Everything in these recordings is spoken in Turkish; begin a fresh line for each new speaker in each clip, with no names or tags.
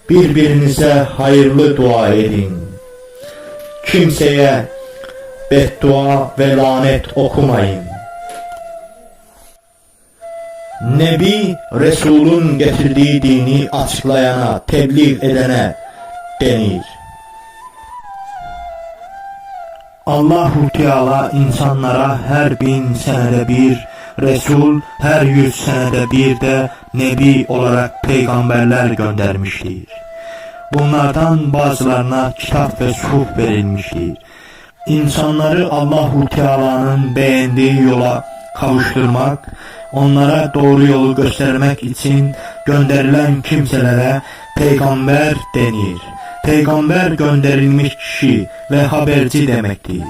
Birbirinize hayırlı dua edin. Kimseye beddua ve lanet okumayın. Nebi, Resul'ün getirdiği dini açıklayana, tebliğ edene denir. Allahu Teala insanlara her 1000 senede bir, Resul her 100 senede bir de Nebi olarak peygamberler göndermiştir. Bunlardan bazılarına kitap ve suhuf verilmiştir. İnsanları Allahu Teala'nın beğendiği yola kavuşturmak, onlara doğru yolu göstermek için gönderilen kimselere peygamber denir. Peygamber gönderilmiş kişi ve haberci demektir.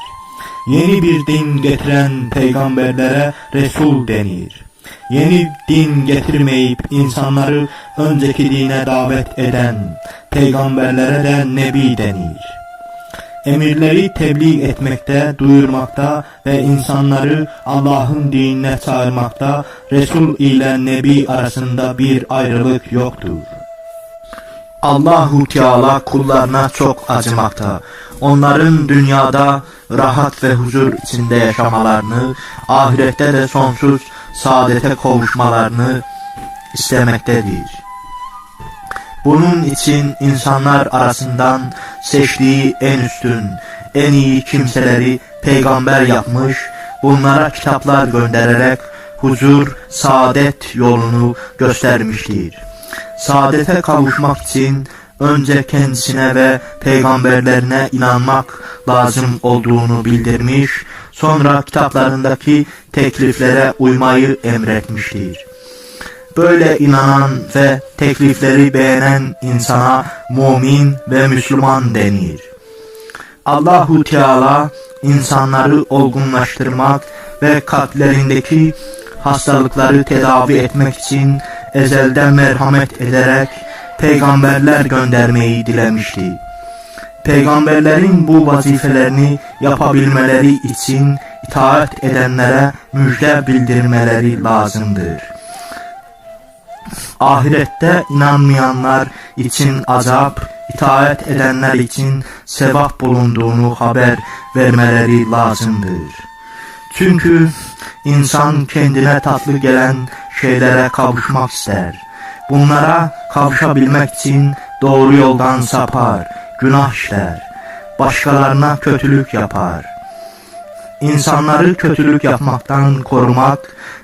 Yeni bir din getiren peygamberlere Resul denir. Yeni din getirmeyip insanları önceki dine davet eden peygamberlere de Nebi denir. Emirleri tebliğ etmekte, duyurmakta ve insanları Allah'ın dinine çağırmakta Resul ile Nebi arasında bir ayrılık yoktur. Allahu Teala kullarına çok acımakta. Onların dünyada rahat ve huzur içinde yaşamalarını, ahirette de sonsuz saadete kavuşmalarını istemektedir. Bunun için insanlar arasından seçtiği en üstün, en iyi kimseleri peygamber yapmış, bunlara kitaplar göndererek huzur, saadet yolunu göstermiştir. Saadete kavuşmak için önce kendisine ve peygamberlerine inanmak lazım olduğunu bildirmiş, sonra kitaplarındaki tekliflere uymayı emretmiştir. Böyle inanan ve teklifleri beğenen insana mümin ve Müslüman denir. Allahu Teala insanları olgunlaştırmak ve kalplerindeki hastalıkları tedavi etmek için ezelden merhamet ederek peygamberler göndermeyi dilemişti. Peygamberlerin bu vazifelerini yapabilmeleri için itaat edenlere müjde bildirmeleri lazımdır. Ahirette inanmayanlar için azap, itaat edenler için sevap bulunduğunu haber vermeleri lazımdır. Çünkü insan kendine tatlı gelen şeylere kavuşmak ister. Bunlara kavuşabilmek için doğru yoldan sapar, günah işler, başkalarına kötülük yapar. İnsanları kötülük yapmaktan korumak,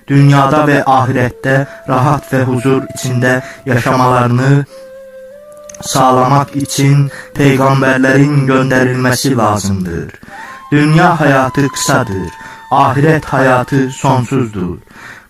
dünyada ve ahirette rahat ve huzur içinde yaşamalarını sağlamak için peygamberlerin gönderilmesi lazımdır. Dünya hayatı kısadır, ahiret hayatı sonsuzdur.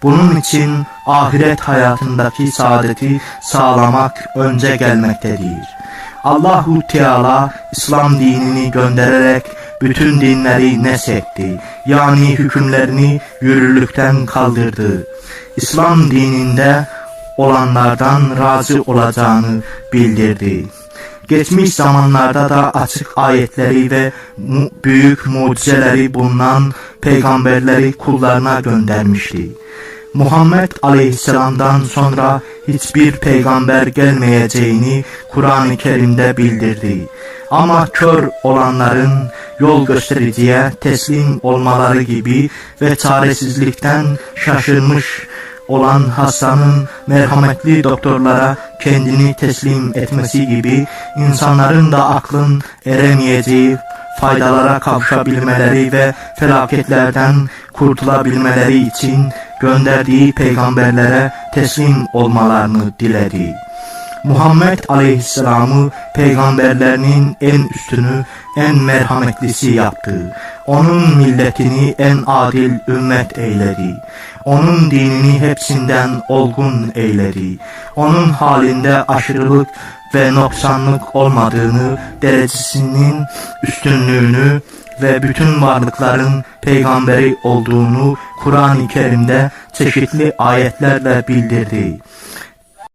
Bunun için ahiret hayatındaki saadeti sağlamak önce gelmektedir. Allahu Teala İslam dinini göndererek bütün dinleri neshetti, yani hükümlerini yürürlükten kaldırdı. İslam dininde olanlardan razı olacağını bildirdi. Geçmiş zamanlarda da açık ayetleri ve büyük mucizeleri bulunan peygamberleri kullarına göndermişti. Muhammed Aleyhisselam'dan sonra hiçbir peygamber gelmeyeceğini Kur'an-ı Kerim'de bildirdi. Ama kör olanların yol göstericiye teslim olmaları gibi ve çaresizlikten şaşırmış olan hastanın merhametli doktorlara kendini teslim etmesi gibi insanların da aklın eremeyeceği faydalara kavuşabilmeleri ve felaketlerden kurtulabilmeleri için gönderdiği peygamberlere teslim olmalarını diledi. Muhammed Aleyhisselam'ı peygamberlerinin en üstünü, en merhametlisi yaptı. Onun milletini en adil ümmet eyledi. Onun dinini hepsinden olgun eyledi. Onun halinde aşırılık ve noksanlık olmadığını, derecesinin üstünlüğünü ve bütün varlıkların peygamberi olduğunu Kur'an-ı Kerim'de çeşitli ayetlerle bildirdi.